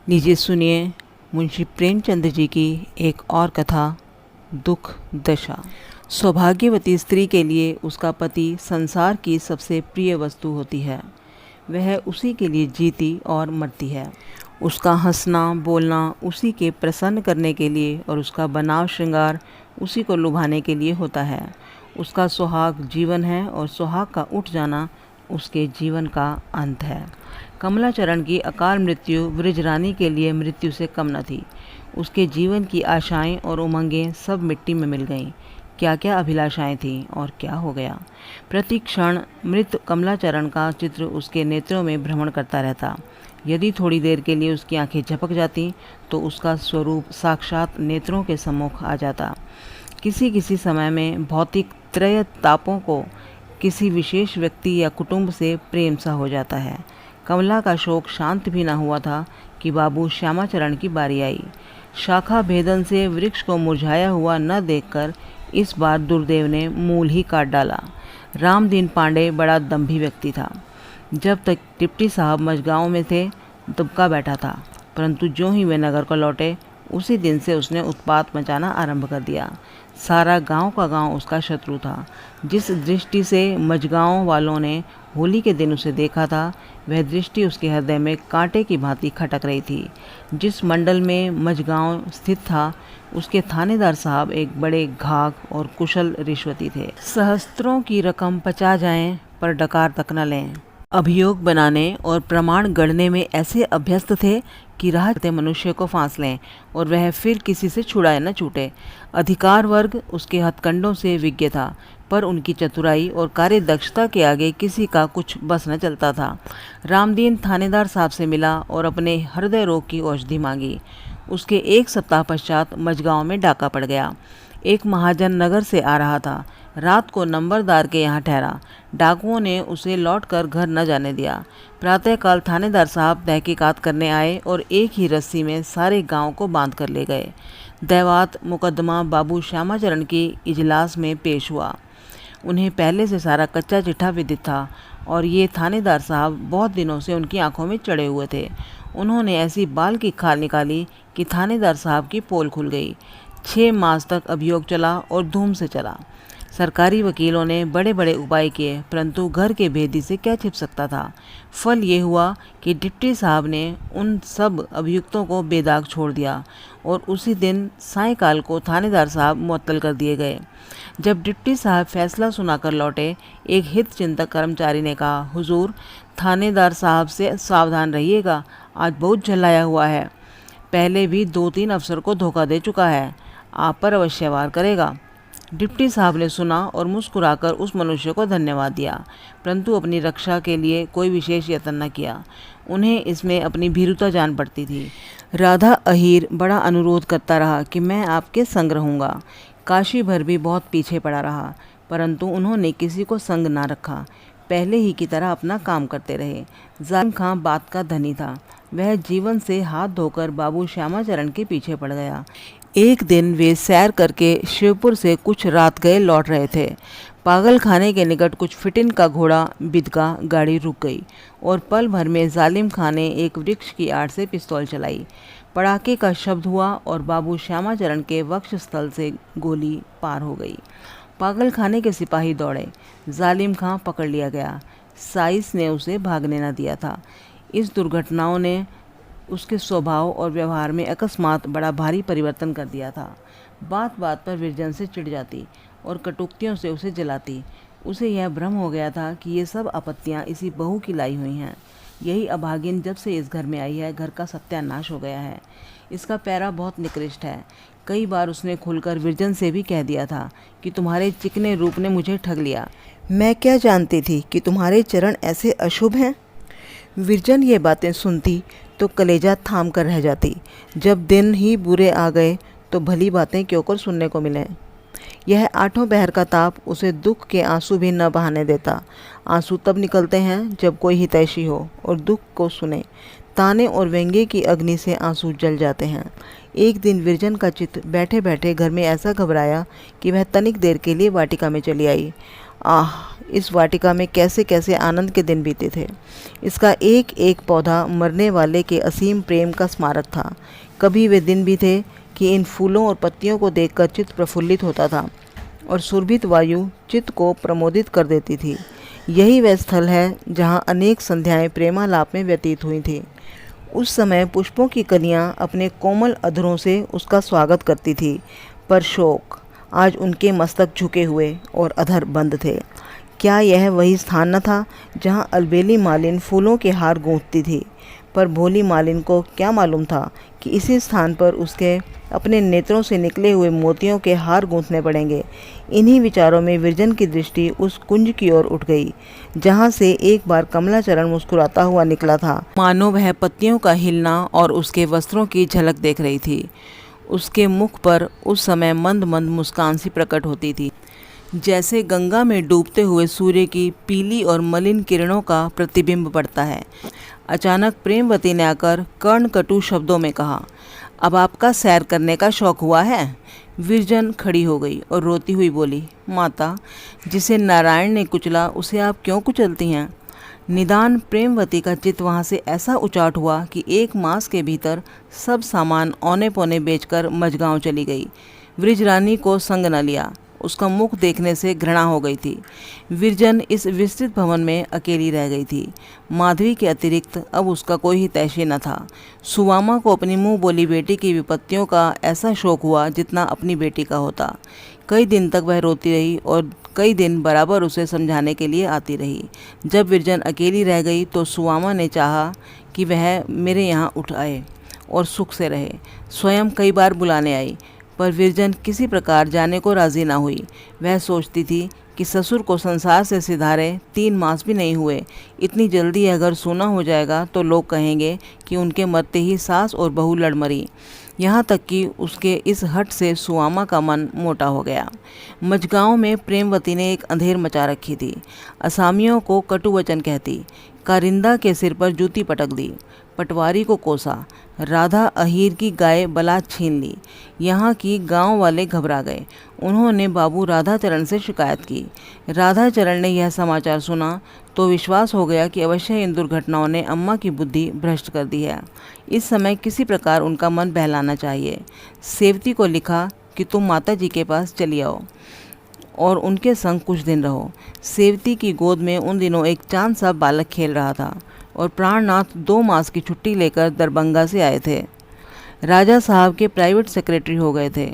लीजिए सुनिए मुंशी प्रेमचंद जी की एक और कथा, दुख दशा। सौभाग्यवती स्त्री के लिए उसका पति संसार की सबसे प्रिय वस्तु होती है। वह उसी के लिए जीती और मरती है। उसका हंसना बोलना उसी के प्रसन्न करने के लिए और उसका बनाव श्रृंगार उसी को लुभाने के लिए होता है। उसका सुहाग जीवन है और सुहाग का उठ जाना उसके जीवन का अंत है। कमलाचरण की अकाल मृत्यु ब्रजरानी के लिए मृत्यु से कम न थी। उसके जीवन की आशाएं और उमंगें सब मिट्टी में मिल गईं। क्या क्या अभिलाषाएं थीं और क्या हो गया। प्रति क्षण मृत कमलाचरण का चित्र उसके नेत्रों में भ्रमण करता रहता। यदि थोड़ी देर के लिए उसकी आंखें झपक जाती तो उसका स्वरूप साक्षात नेत्रों के सम्मुख आ जाता। किसी किसी समय में भौतिक त्रय तापों को किसी विशेष व्यक्ति या कुटुंब से प्रेम सा हो जाता है। कमला का शोक शांत भी न हुआ था कि बाबू श्यामाचरण की बारी आई। शाखा भेदन से वृक्ष को मुरझाया हुआ न देखकर इस बार दुर्देव ने मूल ही काट डाला। रामदीन पांडे बड़ा दंभी व्यक्ति था। जब तक डिप्टी साहब मझगांव में थे दुबका बैठा था, परंतु जो ही वे नगर को लौटे उसी दिन से उसने उत्पात मचाना आरंभ कर दिया। सारा गांव का गांव उसका शत्रु था। जिस दृष्टि से मझगांव वालों ने होली के दिन उसे देखा था, वह दृष्टि उसके हृदय में कांटे की भांति खटक रही थी। जिस मंडल में मझगांव स्थित था, उसके थानेदार साहब एक बड़े घाघ और कुशल रिश्वती थे। सहस्त्रों की रकम पचा जाए पर डकार तक न लें। अभियोग बनाने और प्रमाण गढ़ने में ऐसे अभ्यस्त थे कि राह चलते मनुष्य को फांस लें और वह फिर किसी से छुड़ाए न छूटे। अधिकार वर्ग उसके हथकंडों से विज्ञ था, पर उनकी चतुराई और कार्यदक्षता के आगे किसी का कुछ बस न चलता था। रामदीन थानेदार साहब से मिला और अपने हृदय रोग की औषधि मांगी। उसके एक सप्ताह पश्चात मझगांव में डाका पड़ गया। एक महाजन नगर से आ रहा था। रात को नंबरदार के यहाँ ठहरा। डाकुओं ने उसे लौटकर घर न जाने दिया। प्रातःकाल थानेदार साहब तहकीकात करने आए और एक ही रस्सी में सारे गांव को बांध कर ले गए। दैवात मुकदमा बाबू श्यामाचरण की इजलास में पेश हुआ। उन्हें पहले से सारा कच्चा चिट्ठा विदित था और ये थानेदार साहब बहुत दिनों से उनकी आंखों में चढ़े हुए थे। उन्होंने ऐसी बाल की खाल निकाली कि थानेदार साहब की पोल खुल गई। 6 मास तक अभियोग चला और धूम से चला। सरकारी वकीलों ने बड़े बड़े उपाय किए, परंतु घर के भेदी से क्या छिप सकता था। फल ये हुआ कि डिप्टी साहब ने उन सब अभियुक्तों को बेदाग छोड़ दिया और उसी दिन सायंकाल को थानेदार साहब मुअत्तल कर दिए गए। जब डिप्टी साहब फैसला सुनाकर लौटे, एक हित चिंतक कर्मचारी ने कहा, हुजूर, थानेदार साहब से सावधान रहिएगा, आज बहुत झल्लाया हुआ है। पहले भी 2-3 अफसर को धोखा दे चुका है, आप पर अवश्य वार करेगा। डिप्टी साहब ने सुना और मुस्कुराकर उस मनुष्य को धन्यवाद दिया, परंतु अपनी रक्षा के लिए कोई विशेष यत्न न किया। उन्हें इसमें अपनी भीरुता जान पड़ती थी। राधा अहीर बड़ा अनुरोध करता रहा कि मैं आपके संग रहूँगा। काशी भर भी बहुत पीछे पड़ा रहा, परंतु उन्होंने किसी को संग ना रखा। पहले ही की तरह अपना काम करते रहे। जालिम खां बात का धनी था। वह जीवन से हाथ धोकर बाबू श्यामाचरण के पीछे पड़ गया। एक दिन वे सैर करके शिवपुर से कुछ रात गए लौट रहे थे। पागल खाने के निकट कुछ फिटिन का घोड़ा बिदका, गाड़ी रुक गई और पल भर में जालिम खां ने एक वृक्ष की आड़ से पिस्तौल चलाई। पड़ाके का शब्द हुआ और बाबू श्यामाचरण के वक्षस्थल से गोली पार हो गई। पागल खाने के सिपाही दौड़े। जालिम खां पकड़ लिया गया। साइस ने उसे भागने न दिया था। इस दुर्घटनाओं ने उसके स्वभाव और व्यवहार में अकस्मात बड़ा भारी परिवर्तन कर दिया था। बात बात पर विरजन से चिढ़ जाती और कटुक्तियों से उसे जलाती। उसे यह भ्रम हो गया था कि ये सब आपत्तियां इसी बहू की लाई हुई हैं। यही अभागिन जब से इस घर में आई है, घर का सत्यानाश हो गया है। इसका पैरा बहुत निकृष्ट है। कई बार उसने खुलकर विरजन से भी कह दिया था कि तुम्हारे चिकने रूप ने मुझे ठग लिया। मैं क्या जानती थी कि तुम्हारे चरण ऐसे अशुभ हैं। विरजन ये बातें सुनती तो कलेजा थाम कर रह जाती। जब दिन ही बुरे आ गए तो भली बातें क्यों कर सुनने को मिलें। यह 8 पहर का ताप उसे दुख के आंसू भी न बहाने देता। आंसू तब निकलते हैं जब कोई हितैषी हो और दुख को सुने, ताने और व्यंग्य की अग्नि से आंसू जल जाते हैं। एक दिन विरजन का चित्त बैठे बैठे घर में ऐसा घबराया कि वह तनिक देर के लिए वाटिका में चली आई। आह, इस वाटिका में कैसे कैसे आनंद के दिन बीते थे। इसका एक एक पौधा मरने वाले के असीम प्रेम का स्मारक था। कभी वे दिन भी थे कि इन फूलों और पत्तियों को देखकर चित्त प्रफुल्लित होता था और सुरभित वायु चित्त को प्रमोदित कर देती थी। यही वह स्थल है जहाँ अनेक संध्याएं प्रेमालाप में व्यतीत हुई थी। उस समय पुष्पों की कलियां अपने कोमल अधरों से उसका स्वागत करती थी, पर शोक आज उनके मस्तक झुके हुए और अधर बंद थे। क्या यह वही स्थान न था जहाँ अलबेली मालिन फूलों के हार गूंथती थी? पर भोली मालिन को क्या मालूम था कि इसी स्थान पर उसके अपने नेत्रों से निकले हुए मोतियों के हार गूंथने पड़ेंगे। इन्हीं विचारों में विरजन की दृष्टि उस कुंज की ओर उठ गई जहाँ से एक बार कमलाचरण मुस्कुराता हुआ निकला था, मानो वह पत्तियों का हिलना और उसके वस्त्रों की झलक देख रही थी। उसके मुख पर उस समय मंद मंद मुस्कान सी प्रकट होती थी, जैसे गंगा में डूबते हुए सूर्य की पीली और मलिन किरणों का प्रतिबिंब पड़ता है। अचानक प्रेमवती ने आकर कर्णकटु शब्दों में कहा, अब आपका सैर करने का शौक हुआ है? विरजन खड़ी हो गई और रोती हुई बोली, माता, जिसे नारायण ने कुचला उसे आप क्यों कुचलती हैं? निदान प्रेमवती का चित्त वहाँ से ऐसा उचाट हुआ कि 1 मास के भीतर सब सामान औने पौने बेचकर मझगांव चली गई। वृजरानी को संग न लिया। उसका मुख देखने से घृणा हो गई थी। विरजन इस विस्तृत भवन में अकेली रह गई थी। माधवी के अतिरिक्त अब उसका कोई हितैषी न था। सुवामा को अपनी मुँह बोली बेटी की विपत्तियों का ऐसा शोक हुआ जितना अपनी बेटी का होता। कई दिन तक वह रोती रही और कई दिन बराबर उसे समझाने के लिए आती रही। जब विरजन अकेली रह गई तो सुवामा ने चाहा कि वह मेरे यहाँ उठ आए और सुख से रहे। स्वयं कई बार बुलाने आई, पर विरजन किसी प्रकार जाने को राजी ना हुई। वह सोचती थी कि ससुर को संसार से सिधारे 3 मास भी नहीं हुए, इतनी जल्दी यह घर सूना हो जाएगा तो लोग कहेंगे कि उनके मरते ही सास और बहू लड़ मरी। यहाँ तक कि उसके इस हट से सुवामा का मन मोटा हो गया। मझगांव में प्रेमवती ने एक अंधेर मचा रखी थी। असामियों को कटु वचन कहती, कारिंदा के सिर पर जूती पटक दी, पटवारी को कोसा, राधा अहीर की गाय बलात छीन ली। यहाँ की गांव वाले घबरा गए। उन्होंने बाबू राधाचरण से शिकायत की। राधाचरण ने यह समाचार सुना तो विश्वास हो गया कि अवश्य इन दुर्घटनाओं ने अम्मा की बुद्धि भ्रष्ट कर दी है। इस समय किसी प्रकार उनका मन बहलाना चाहिए। सेवती को लिखा कि तुम माता जी के पास चली आओ और उनके संग कुछ दिन रहो। सेवती की गोद में उन दिनों एक चांद सा बालक खेल रहा था और प्राणनाथ 2 मास की छुट्टी लेकर दरभंगा से आए थे। राजा साहब के प्राइवेट सेक्रेटरी हो गए थे।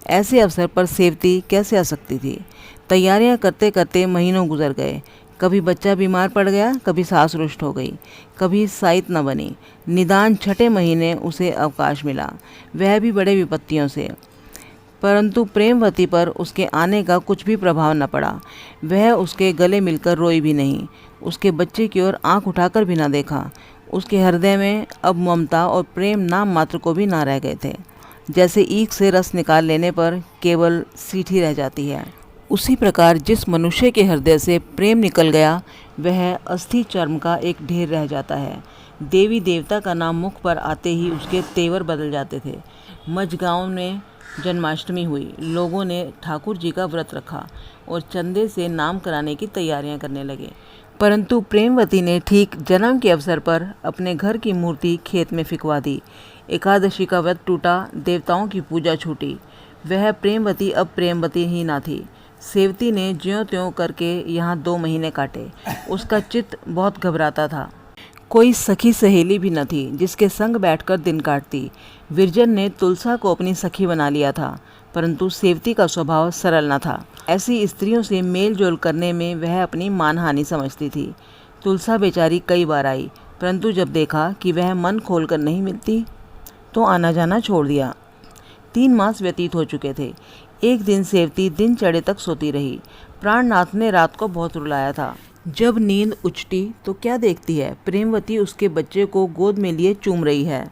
ऐसे अवसर पर सेवती कैसे आ सकती थी? तैयारियां करते करते महीनों गुजर गए। कभी बच्चा बीमार पड़ गया, कभी सास रुष्ट हो गई, कभी साइत न बनी। निदान 6ठे महीने उसे अवकाश मिला, वह भी बड़े विपत्तियों से। परंतु प्रेमवती पर उसके आने का कुछ भी प्रभाव न पड़ा। वह उसके गले मिलकर रोई भी नहीं, उसके बच्चे की ओर आंख उठाकर भी न देखा। उसके हृदय में अब ममता और प्रेम नाम मात्र को भी ना रह गए थे। जैसे ईख से रस निकाल लेने पर केवल सीठी रह जाती है, उसी प्रकार जिस मनुष्य के हृदय से प्रेम निकल गया वह अस्थि चर्म का एक ढेर रह जाता है। देवी देवता का नाम मुख पर आते ही उसके तेवर बदल जाते थे। मझगांव में जन्माष्टमी हुई। लोगों ने ठाकुर जी का व्रत रखा और चंदे से नाम कराने की तैयारियां करने लगे। परंतु प्रेमवती ने ठीक जन्म के अवसर पर अपने घर की मूर्ति खेत में फिकवा दी। एकादशी का व्रत टूटा, देवताओं की पूजा छूटी। वह प्रेमवती अब प्रेमवती ही ना थी। सेवती ने ज्यों त्यों करके यहाँ 2 महीने काटे। उसका चित्त बहुत घबराता था। कोई सखी सहेली भी न थी जिसके संग बैठकर दिन काटती। विरजन ने तुलसा को अपनी सखी बना लिया था, परंतु सेवती का स्वभाव सरल न था। ऐसी स्त्रियों से मेल जोल करने में वह अपनी मानहानि समझती थी। तुलसा बेचारी कई बार आई, परंतु जब देखा कि वह मन खोलकर नहीं मिलती तो आना जाना छोड़ दिया। 3 मास व्यतीत हो चुके थे। एक दिन सेवती दिन चढ़े तक सोती रही। प्राणनाथ ने रात को बहुत रुलाया था। जब नींद उचटी तो क्या देखती है, प्रेमवती उसके बच्चे को गोद में लिए चूम रही है।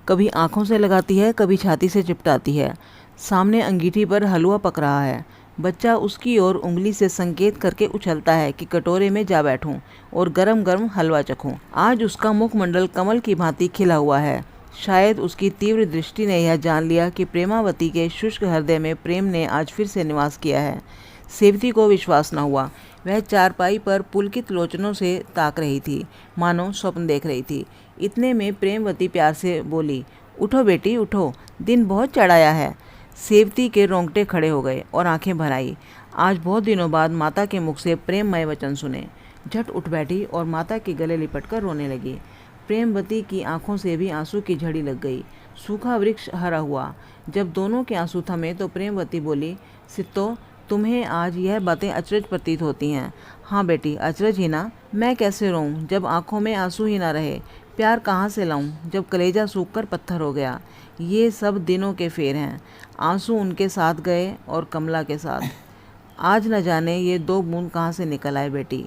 कभी आंखों से लगाती है, कभी छाती से चिपटाती है। सामने अंगीठी पर हलवा पक रहा है। बच्चा उसकी ओर उंगली से संकेत करके उछलता है कि कटोरे में जा बैठूं और गरम गरम हलवा चखूं। आज उसका मुखमंडल कमल की भांति खिला हुआ है। शायद उसकी तीव्र दृष्टि ने यह जान लिया कि प्रेमावती के शुष्क हृदय में प्रेम ने आज फिर से निवास किया है। सेवती को विश्वास न हुआ। वह चारपाई पर पुलकित लोचनों से ताक रही थी, मानो स्वप्न देख रही थी। इतने में प्रेमवती प्यार से बोली, उठो बेटी उठो, दिन बहुत चढ़ाया है। सेवती के रोंगटे खड़े हो गए और आंखें भर आई। आज बहुत दिनों बाद माता के मुख से प्रेममय वचन सुने। झट उठ बैठी और माता के गले लिपटकर रोने लगी। प्रेमवती की आंखों से भी आंसू की झड़ी लग गई। सूखा वृक्ष हरा हुआ। जब दोनों के आंसू थमे तो प्रेमवती बोली, सित्तो, तुम्हें आज यह बातें अचरज प्रतीत होती हैं। हाँ बेटी, अचरज ही ना। मैं कैसे रोऊं जब आंखों में आंसू ही ना रहे। प्यार कहाँ से लाऊं जब कलेजा सूखकर पत्थर हो गया। ये सब दिनों के फेर हैं। आंसू उनके साथ गए और कमला के साथ। आज न जाने ये 2 बूंद कहाँ से निकल आए। बेटी,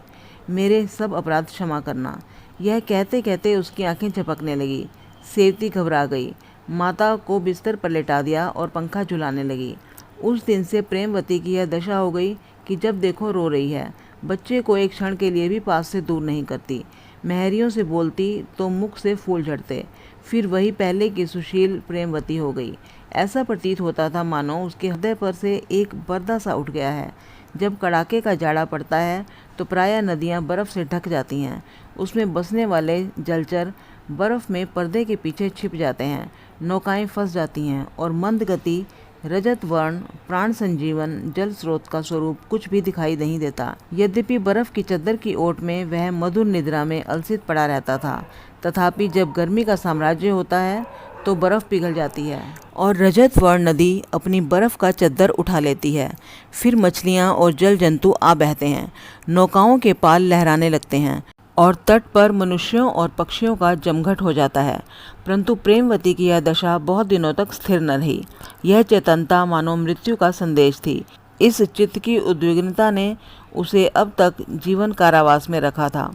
मेरे सब अपराध क्षमा करना। यह कहते कहते उसकी आंखें झपकने लगी। सेवती घबरा गई। माता को बिस्तर पर लेटा दिया और पंखा झुलाने लगी। उस दिन से प्रेमवती की यह दशा हो गई कि जब देखो रो रही है। बच्चे को एक क्षण के लिए भी पास से दूर नहीं करती। मेहरियों से बोलती तो मुख से फूल झड़ते। फिर वही पहले की सुशील प्रेमवती हो गई। ऐसा प्रतीत होता था मानो उसके हृदय पर से एक पर्दा सा उठ गया है। जब कड़ाके का जाड़ा पड़ता है तो प्रायः नदियाँ बर्फ़ से ढक जाती हैं। उसमें बसने वाले जलचर बर्फ़ में पर्दे के पीछे छिप जाते हैं। नौकाएं फंस जाती हैं और मंद गति, रजत वर्ण, प्राण संजीवन जल स्रोत का स्वरूप कुछ भी दिखाई नहीं देता। यद्यपि बर्फ की चद्दर की ओट में वह मधुर निद्रा में अलसित पड़ा रहता था, तथापि जब गर्मी का साम्राज्य होता है तो बर्फ पिघल जाती है और रजत वर्ण नदी अपनी बर्फ का चद्दर उठा लेती है। फिर मछलियाँ और जल जंतु आ बहते हैं। नौकाओं के पाल लहराने लगते हैं और तट पर मनुष्यों और पक्षियों का जमघट हो जाता है। परंतु प्रेमवती की यह दशा बहुत दिनों तक स्थिर न रही। यह चेतनता मानो मृत्यु का संदेश थी। इस चित्त की उद्विग्नता ने उसे अब तक जीवन कारावास में रखा था।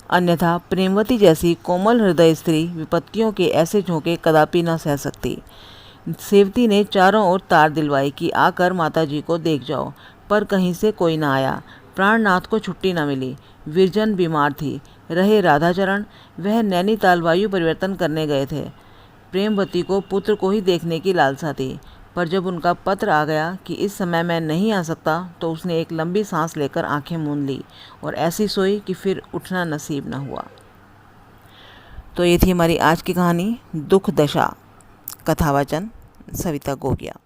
अन्यथा प्रेमवती जैसी कोमल हृदय स्त्री विपत्तियों के ऐसे झोंके कदापि न सह सकती। सेवती ने चारों ओर तार दिलवाई कि आकर माताजी को देख जाओ, पर कहीं से कोई न आया। प्राणनाथ को छुट्टी न मिली। विरजन बीमार थी। रहे राधाचरण, वह नैनीताल वायु परिवर्तन करने गए थे। प्रेमवती को पुत्र को ही देखने की लालसा थी, पर जब उनका पत्र आ गया कि इस समय मैं नहीं आ सकता तो उसने एक लंबी सांस लेकर आंखें मूंद ली और ऐसी सोई कि फिर उठना नसीब न हुआ। तो ये थी हमारी आज की कहानी दुख दशा। कथावाचन सविता गोगिया।